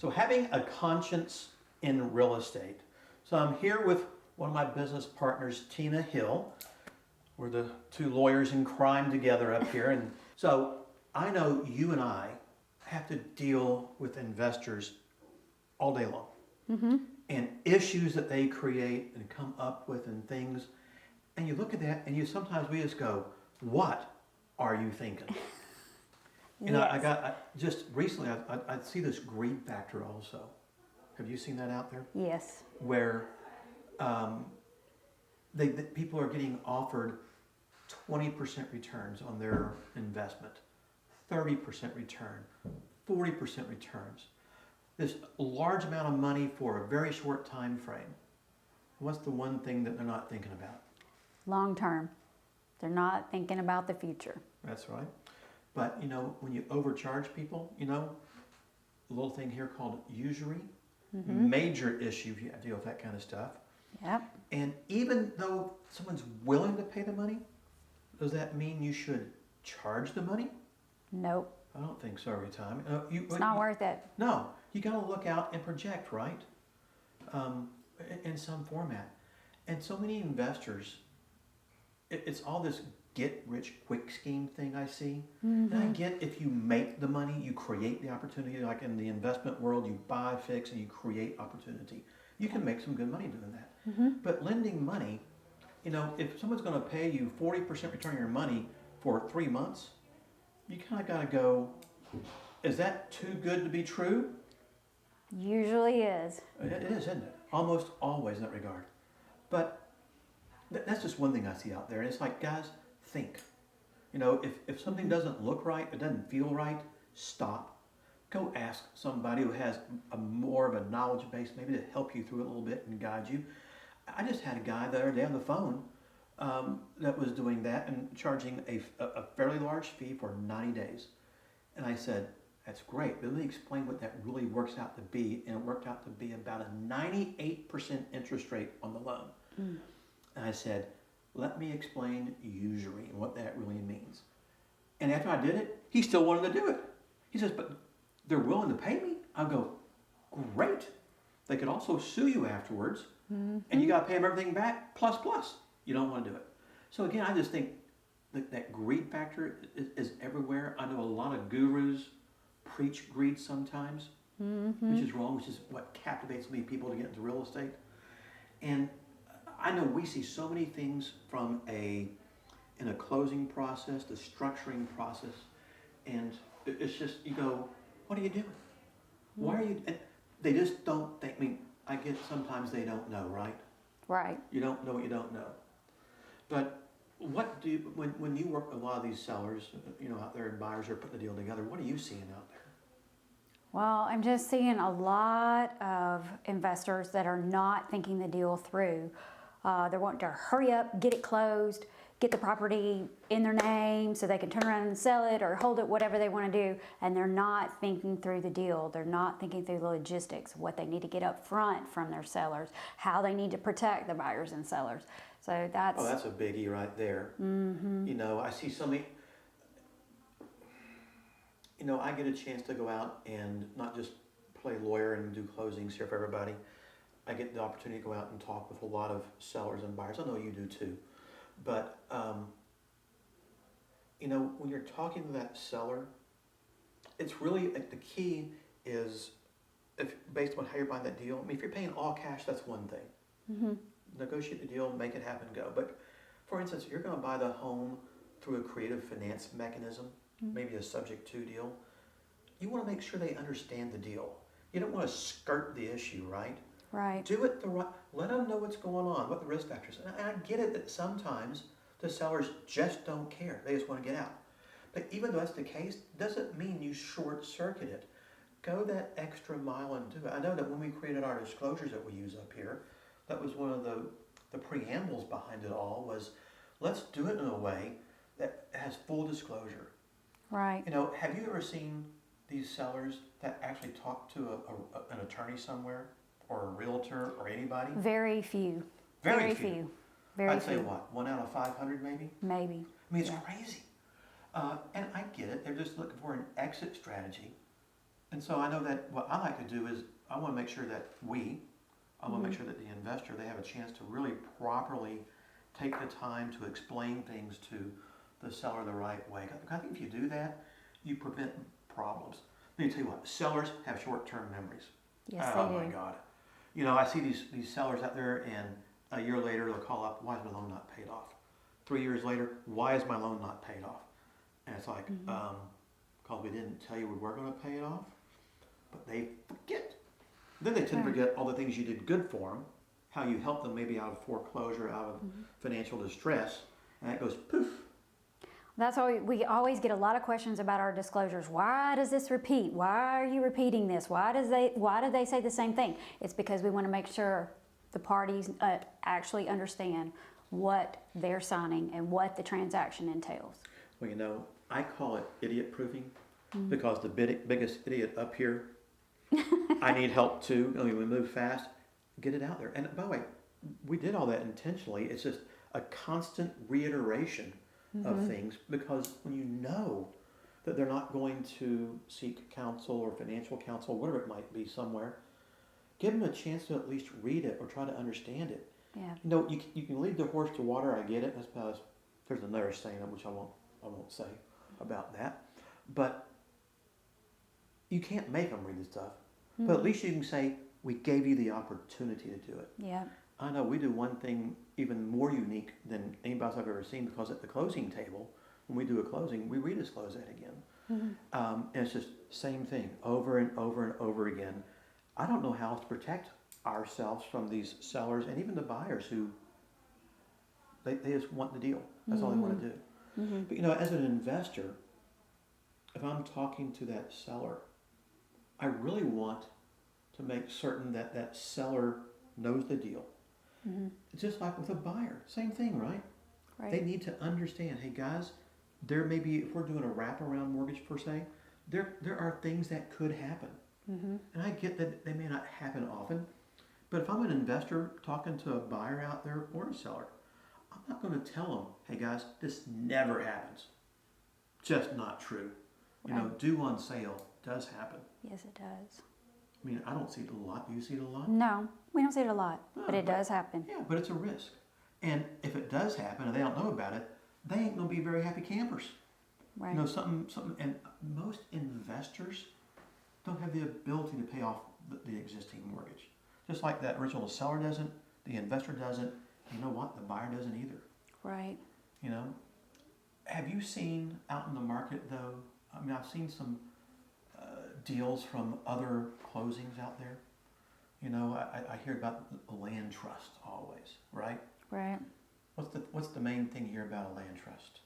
So having a conscience in real estate. So I'm here with one of my business partners, Tina Hill. We're the two lawyers in crime together up here. And so I know you and I have to deal with investors all day long. And issues that they create and come up with and things. And you look at that and sometimes we just go, what are you thinking? And Yes. I just recently, I see this greed factor also. Have you seen that out there? Yes. Where people are getting offered 20% returns on their investment, 30% return, 40% returns. This large amount of money for a very short time frame. What's the one thing that they're not thinking about? Long term. They're not thinking about the future. That's right. But when you overcharge people, a little thing here called usury, major issue if you have to deal with that kind of stuff. Yep. And even though someone's willing to pay the money, does that mean you should charge the money? Nope. I don't think so every time. It's not worth it. No, you got to look out and project, right? In some format. And so many investors, it's all this get-rich-quick scheme thing I see. And I get if you make the money, you create the opportunity. Like in the investment world, you buy, fix, and you create opportunity. You can make some good money doing that. But lending money, if someone's going to pay you 40% return on your money for 3 months, you kind of got to go, is that too good to be true? Usually is. It is, isn't it? Almost always in that regard. But that's just one thing I see out there. And it's like, guys, think. If something doesn't look right, it doesn't feel right, stop. Go ask somebody who has more of a knowledge base, maybe to help you through it a little bit and guide you. I just had a guy the other day on the phone that was doing that and charging a fairly large fee for 90 days. And I said, that's great, but let me explain what that really works out to be. And it worked out to be about a 98% interest rate on the loan. And I said, let me explain usury and what that really means. And after I did it, he still wanted to do it. He says, but they're willing to pay me? I'll go, great. They could also sue you afterwards, and you got to pay them everything back, plus. You don't want to do it. So again, I just think that greed factor is everywhere. I know a lot of gurus preach greed sometimes, which is wrong, which is what captivates me, people to get into real estate. And I know we see so many things from in a closing process, the structuring process, and it's just, you go, what are you doing? Why are you, and they just don't think, I get sometimes they don't know, right? Right. You don't know what you don't know. But what do you, when you work with a lot of these sellers, out there and buyers are putting the deal together, what are you seeing out there? Well, I'm just seeing a lot of investors that are not thinking the deal through. They're wanting to hurry up, get it closed, get the property in their name so they can turn around and sell it or hold it, whatever they want to do. And they're not thinking through the deal. They're not thinking through the logistics, what they need to get up front from their sellers, how they need to protect the buyers and sellers. So that's... Oh, that's a biggie right there. I see so many... I get a chance to go out and not just play lawyer and do closings here for everybody. I get the opportunity to go out and talk with a lot of sellers and buyers. I know you do too. But, when you're talking to that seller, it's really, the key is, based on how you're buying that deal, if you're paying all cash, that's one thing. Negotiate the deal, make it happen, go. But, for instance, if you're going to buy the home through a creative finance mechanism, maybe a subject to deal, you want to make sure they understand the deal. You don't want to skirt the issue, right? Right. Do it the right, let them know what's going on, what the risk factors are. And I get it that sometimes the sellers just don't care. They just want to get out. But even though that's the case, doesn't mean you short circuit it. Go that extra mile and do it. I know that when we created our disclosures that we use up here, that was one of the preambles behind it all was, let's do it in a way that has full disclosure. Right. Have you ever seen these sellers that actually talk to an attorney somewhere or a realtor or anybody? Very few. Very few. I'd say few. what, 1 out of 500 maybe? Maybe. It's crazy. And I get it. They're just looking for an exit strategy. And so I know that what I like to do is I want to make sure that I want to make sure that the investor, they have a chance to really properly take the time to explain things to the seller the right way. I think if you do that, you prevent problems. Let me tell you what, sellers have short-term memories. Yes, they do. Oh my God. You know, I see these sellers out there, and a year later they'll call up, why is my loan not paid off? 3 years later, why is my loan not paid off? And it's like, because we didn't tell you we were going to pay it off, but they forget. Then they tend to forget all the things you did good for them, how you helped them maybe out of foreclosure, out of financial distress, and that goes poof. That's why we always get a lot of questions about our disclosures. Why does this repeat? Why are you repeating this? Why do they say the same thing? It's because we want to make sure the parties actually understand what they're signing and what the transaction entails. Well, you know, I call it idiot proofing because the biggest idiot up here, I need help too. I mean, we move fast, get it out there. And by the way, we did all that intentionally. It's just a constant reiteration of things, because when you know that they're not going to seek counsel or financial counsel, whatever it might be somewhere, give them a chance to at least read it or try to understand it. Yeah. You know, you can lead the horse to water. I get it. That's because there's another saying which I won't say about that, but you can't make them read the stuff. But at least you can say, we gave you the opportunity to do it. Yeah. I know we do one thing even more unique than anybody else I've ever seen, because at the closing table, when we do a closing, we redisclose that again. And it's just same thing over and over and over again. I don't know how else to protect ourselves from these sellers and even the buyers who, they just want the deal. That's all they want to do. But you know, as an investor, if I'm talking to that seller, I really want to make certain that that seller knows the deal. Just like with a buyer, same thing, right? They need to understand, hey guys, there may be, if we're doing a wraparound mortgage per se, there are things that could happen. And I get that they may not happen often, but if I'm an investor talking to a buyer out there or a seller, I'm not going to tell them, hey guys, this never happens. Just not true. You know, due on sale does happen. Yes, it does. I mean, I don't see it a lot. Do you see it a lot? No, we don't see it a lot, but it does happen. Yeah, but it's a risk. And if it does happen and they don't know about it, they ain't going to be very happy campers. Right. You know, something, and most investors don't have the ability to pay off the existing mortgage. Just like that original seller doesn't, the investor doesn't, you know what, the buyer doesn't either. Right. You know, have you seen out in the market though, I mean, I've seen some deals from other closings out there. You know, I hear about a land trust always, right? Right. What's the main thing here about a land trust?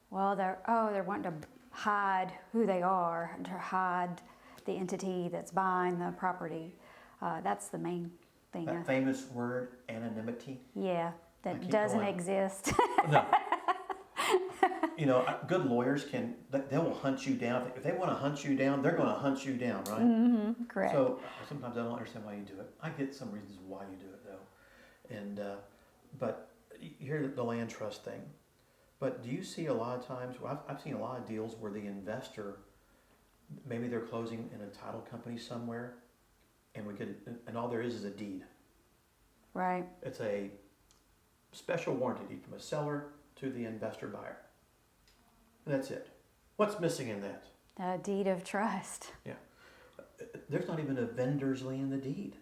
Well, they're wanting to hide who they are, to hide the entity that's buying the property. That's the main thing. That famous word, anonymity. Yeah, that doesn't exist. No. You know, good lawyers they will hunt you down. If they want to hunt you down, they're going to hunt you down, right? Correct. So sometimes I don't understand why you do it. I get some reasons why you do it though. And, but you hear the land trust thing. But do you see a lot of times, well, I've seen a lot of deals where the investor, maybe they're closing in a title company somewhere, and all there is a deed. Right. It's a special warranty deed from a seller to the investor buyer. And that's it. What's missing in that? A deed of trust. Yeah. There's not even a vendor's lien in the deed.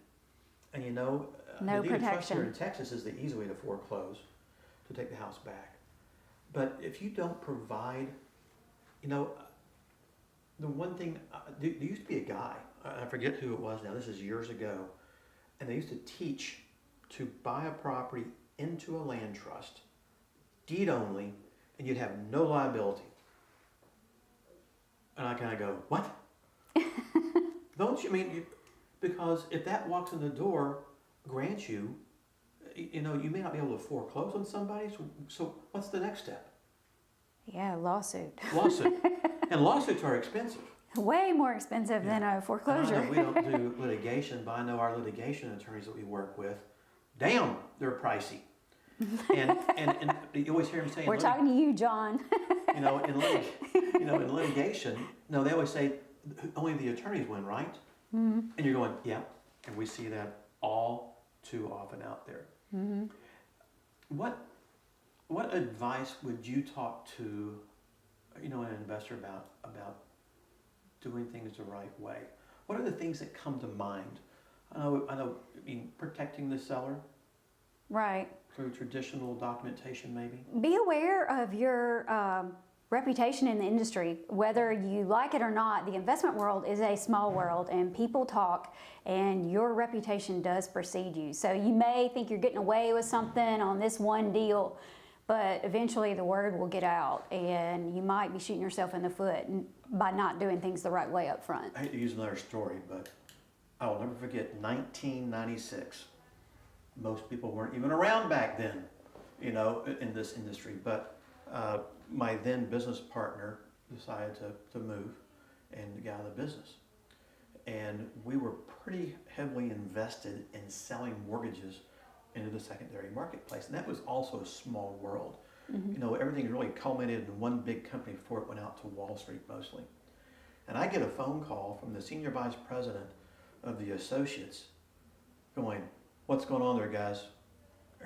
And you know, No the deed of trust protection. here in Texas is the easy way to foreclose, to take the house back. But if you don't provide, you know, the one thing, there used to be a guy, I forget who it was now, this is years ago, and they used to teach to buy a property into a land trust, deed only, and you'd have no liability. And I kind of go, what? Don't you mean, because if that walks in the door, grants you, you know, you may not be able to foreclose on somebody, so what's the next step? Yeah, lawsuit. Lawsuit. And lawsuits are expensive. Way more expensive than a foreclosure. And I know we don't do litigation, but I know our litigation attorneys that we work with, damn, they're pricey. And you always hear them say, We're talking to you, John. in litigation, no, they always say only the attorneys win, right? And you're going, yeah, and we see that all too often out there. What advice would you talk to, an investor about doing things the right way? What are the things that come to mind? I know, protecting the seller. Right. Through traditional documentation, maybe? Be aware of your reputation in the industry. Whether you like it or not, the investment world is a small world and people talk, and your reputation does precede you. So you may think you're getting away with something on this one deal, but eventually the word will get out and you might be shooting yourself in the foot by not doing things the right way up front. I hate to use another story, but I will never forget 1996. Most people weren't even around back then, in this industry. But my then business partner decided to move and get out of the business. And we were pretty heavily invested in selling mortgages into the secondary marketplace. And that was also a small world. Everything really culminated in one big company before it went out to Wall Street mostly. And I get a phone call from the senior vice president of the associates going, "What's going on there, guys?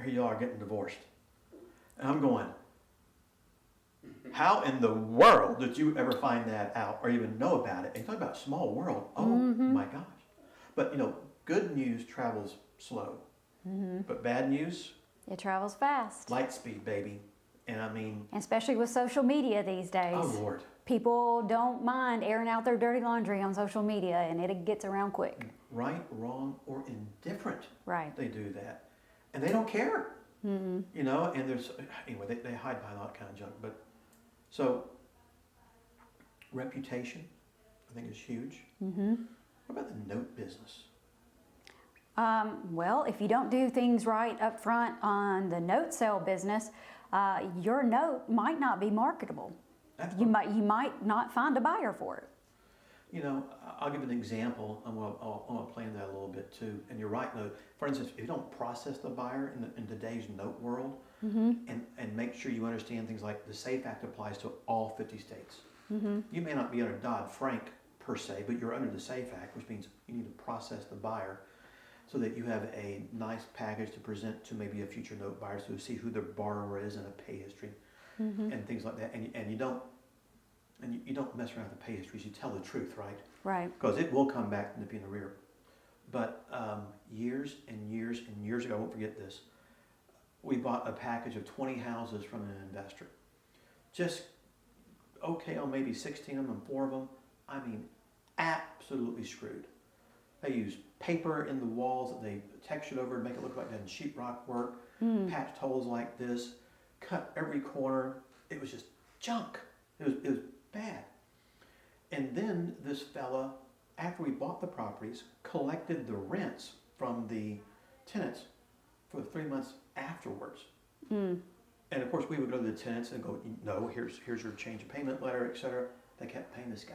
Here you are getting divorced." And I'm going, how in the world did you ever find that out or even know about it? And you talk about small world. Oh my gosh. But good news travels slow. But bad news, it travels fast. light speed, baby. And especially with social media these days. Oh Lord. People don't mind airing out their dirty laundry on social media, and it gets around quick. Right, wrong, or indifferent. Right. They do that. And they don't care. And there's, they hide behind all that kind of junk. But so, reputation, I think, is huge. What about the note business? Well, if you don't do things right up front on the note sale business, your note might not be marketable. You might not find a buyer for it. I'll give an example. I'm gonna play in that a little bit too. And you're right. No, for instance, if you don't process the buyer in today's note world, and make sure you understand things like the SAFE Act applies to all 50 states. You may not be under Dodd-Frank per se, but you're under the SAFE Act, which means you need to process the buyer so that you have a nice package to present to maybe a future note buyer, so to see who the borrower is and a pay history and things like that. And you don't mess around with the pay histories. You tell the truth, right? Right. Because it will come back and nip you in the rear. But years and years and years ago, I won't forget this, we bought a package of 20 houses from an investor. Just okay on maybe 16 of them and 4 of them. Absolutely screwed. They used paper in the walls that they textured over to make it look like they'd done sheetrock work, patched holes like this, cut every corner. It was just junk. It was bad. And then this fella, after we bought the properties, collected the rents from the tenants for 3 months afterwards. And of course, we would go to the tenants and go, "No, here's your change of payment letter, etc." They kept paying this guy.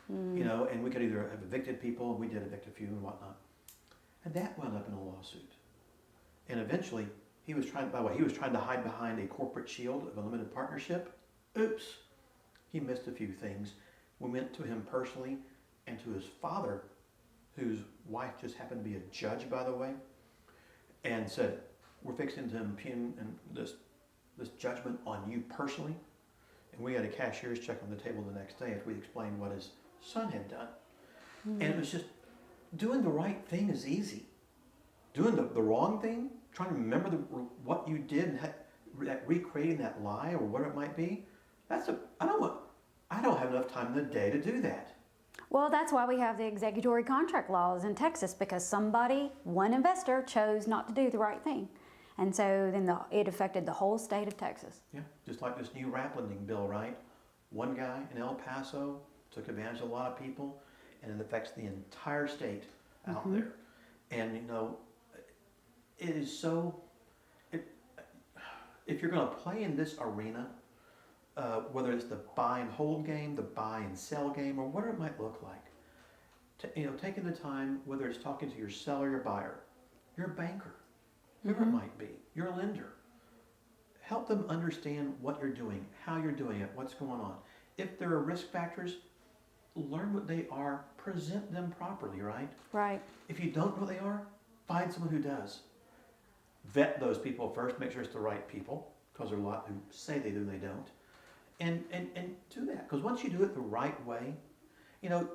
And we could either have evicted people, and we did evict a few and whatnot. And that wound up in a lawsuit. And eventually, he was trying to hide behind a corporate shield of a limited partnership. Oops, he missed a few things. We went to him personally and to his father, whose wife just happened to be a judge, by the way, and said, "We're fixing to impugn this judgment on you personally." And we had a cashier's check on the table the next day after we explained what his son had done. And it was just, doing the right thing is easy. Doing the wrong thing, trying to remember what you did and recreating that lie or what it might be, I don't have enough time in the day to do that. Well, that's why we have the executory contract laws in Texas, because one investor chose not to do the right thing. And so then it affected the whole state of Texas. Yeah, just like this new rap lending bill, right? One guy in El Paso took advantage of a lot of people, and it affects the entire state out there. And it is so, if you're going to play in this arena, whether it's the buy and hold game, the buy and sell game, or whatever it might look like, taking the time, whether it's talking to your seller, your buyer, your banker, whoever it might be, your lender, help them understand what you're doing, how you're doing it, what's going on. If there are risk factors, learn what they are, present them properly, right? Right. If you don't know what they are, find someone who does. Vet those people first, make sure it's the right people, because there are a lot who say they do and they don't. And do that, because once you do it the right way, you know,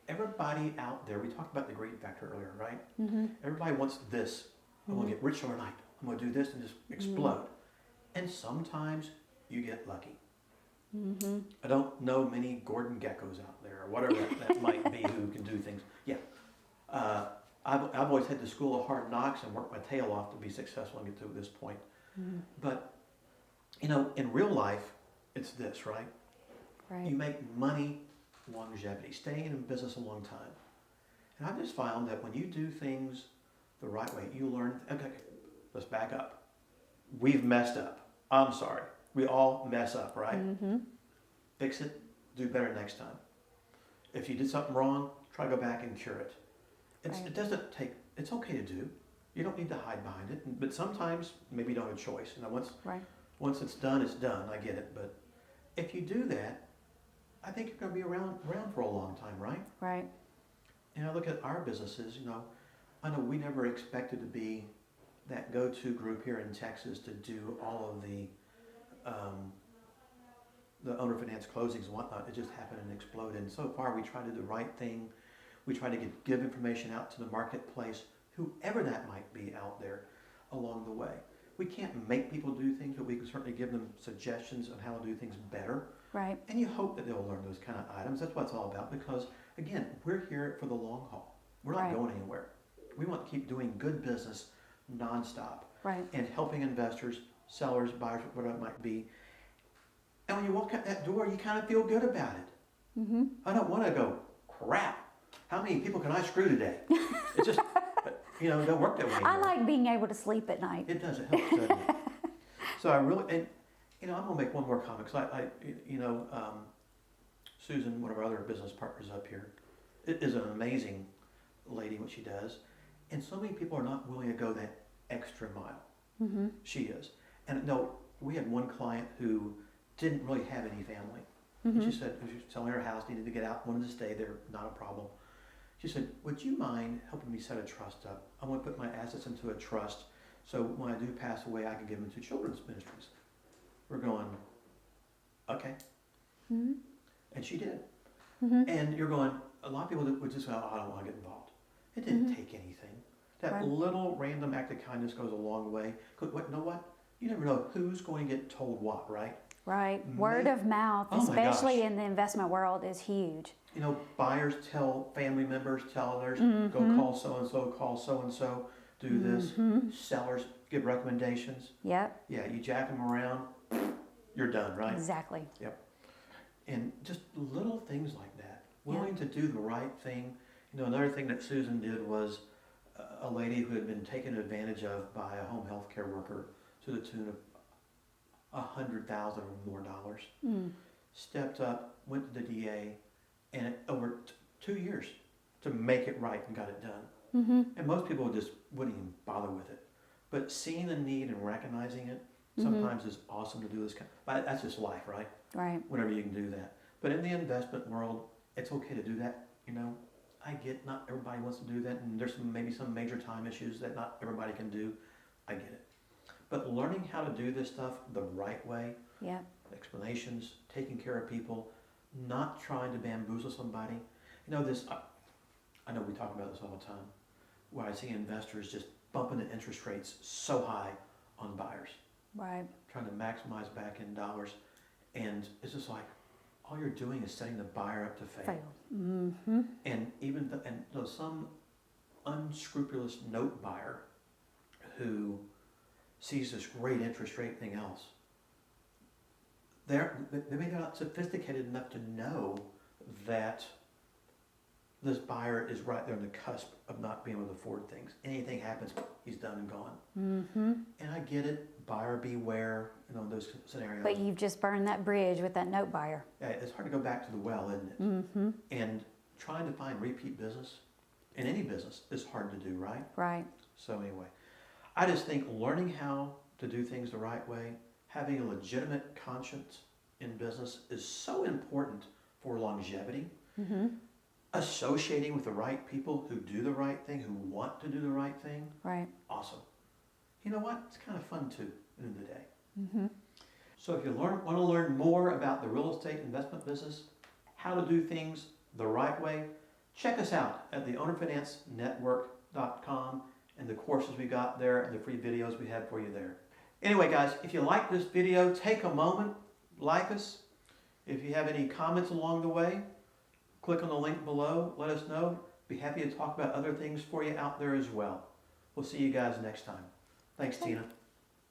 everybody out there, we talked about the greed factor earlier, right? Mm-hmm. Everybody wants this. I'm going to get rich overnight. I'm going to do this and just explode. And sometimes you get lucky. Mm-hmm. I don't know many Gordon Geckos out there, or whatever that might be, who can do things. Yeah. I've always had the school of hard knocks and worked my tail off to be successful and get to this point. Mm-hmm. But, you know, in real life, it's this, right? Right. You make money, longevity, staying in business a long time. And I've just found that when you do things the right way, you learn, okay, let's back up. We've messed up. I'm sorry. We all mess up, right? Mm-hmm. Fix it, do better next time. If you did something wrong, try to go back and cure it. It doesn't take, it's okay to do. You don't need to hide behind it. But sometimes, maybe you don't have a choice. And once it's done, I get it. But if you do that, I think you're going to be around for a long time, right? Right. And I look at our businesses, you know, I know we never expected to be that go-to group here in Texas to do all of the owner finance closings and whatnot. It just happened and exploded. And so far, we try to do the right thing. We try to give information out to the marketplace, whoever that might be out there, along the way. We can't make people do things, but we can certainly give them suggestions on how to do things better. Right. And you hope that they'll learn those kind of items. That's what it's all about, because, again, we're here for the long haul. We're not going anywhere. We want to keep doing good business nonstop. Right. And helping investors, sellers, buyers, whatever it might be. And when you walk out that door, you kind of feel good about it. Mm-hmm. I don't want to go, crap, how many people can I screw today? It just, you know, it don't work that way anymore. I like being able to sleep at night. It does, it helps, doesn't it? So I really, and you know, I'm going to make one more comment, because Susan, one of our other business partners up here, is an amazing lady, what she does. And so many people are not willing to go that extra mile. Mm-hmm. She is. And no, we had one client who didn't really have any family. Mm-hmm. And she said, she was selling her house, needed to get out, wanted to stay there, not a problem. She said, would you mind helping me set a trust up? I want to put my assets into a trust, so when I do pass away, I can give them to children's ministries. We're going, okay. Mm-hmm. And she did. Mm-hmm. And you're going, a lot of people would just go, oh, I don't want to get involved. It didn't take anything. That little random act of kindness goes a long way. You know what? You never know who's going to get told what, right? Right. Word of mouth, especially in the investment world, is huge. You know, buyers tell family members, tell others, go call so-and-so, do this. Sellers give recommendations. Yep. Yeah, you jack them around, you're done, right? Exactly. Yep. And just little things like that. Willing to do the right thing. You know, another thing that Susan did was a lady who had been taken advantage of by a home health care worker to the tune of $100,000 or more dollars. Stepped up, went to the DA, and it over 2 years to make it right and got it done. And most people just wouldn't even bother with it. But seeing the need and recognizing it sometimes is awesome to do this kind of, that's just life, right? Right. Whenever you can do that. But in the investment world, it's okay to do that. You know, I get not everybody wants to do that, and there's maybe some major time issues that not everybody can do. I get it. But learning how to do this stuff the right way, explanations, taking care of people, not trying to bamboozle somebody. You know, I know we talk about this all the time, where I see investors just bumping the interest rates so high on buyers. Right. Trying to maximize back end dollars. And it's just like, all you're doing is setting the buyer up to fail. Mm-hmm. And even some unscrupulous note buyer who sees this great interest rate, anything else, they may not sophisticated enough to know that this buyer is right there on the cusp of not being able to afford things. Anything happens, he's done and gone. Mm-hmm. And I get it, buyer beware, you know, those scenarios. But you've just burned that bridge with that note buyer. Yeah, it's hard to go back to the well, isn't it? Mm-hmm. And trying to find repeat business in any business is hard to do, right? Right. So anyway, I just think learning how to do things the right way, having a legitimate conscience in business is so important for longevity. Associating with the right people who do the right thing, who want to do the right thing. Right. Awesome. You know what? It's kind of fun too, at the end of the day. So if you want to learn more about the real estate investment business, how to do things the right way, check us out at the ownerfinancenetwork.com and the courses we got there and the free videos we have for you there. Anyway, guys, if you like this video, take a moment, like us. If you have any comments along the way, click on the link below, let us know. Be happy to talk about other things for you out there as well. We'll see you guys next time. Thanks, Tina.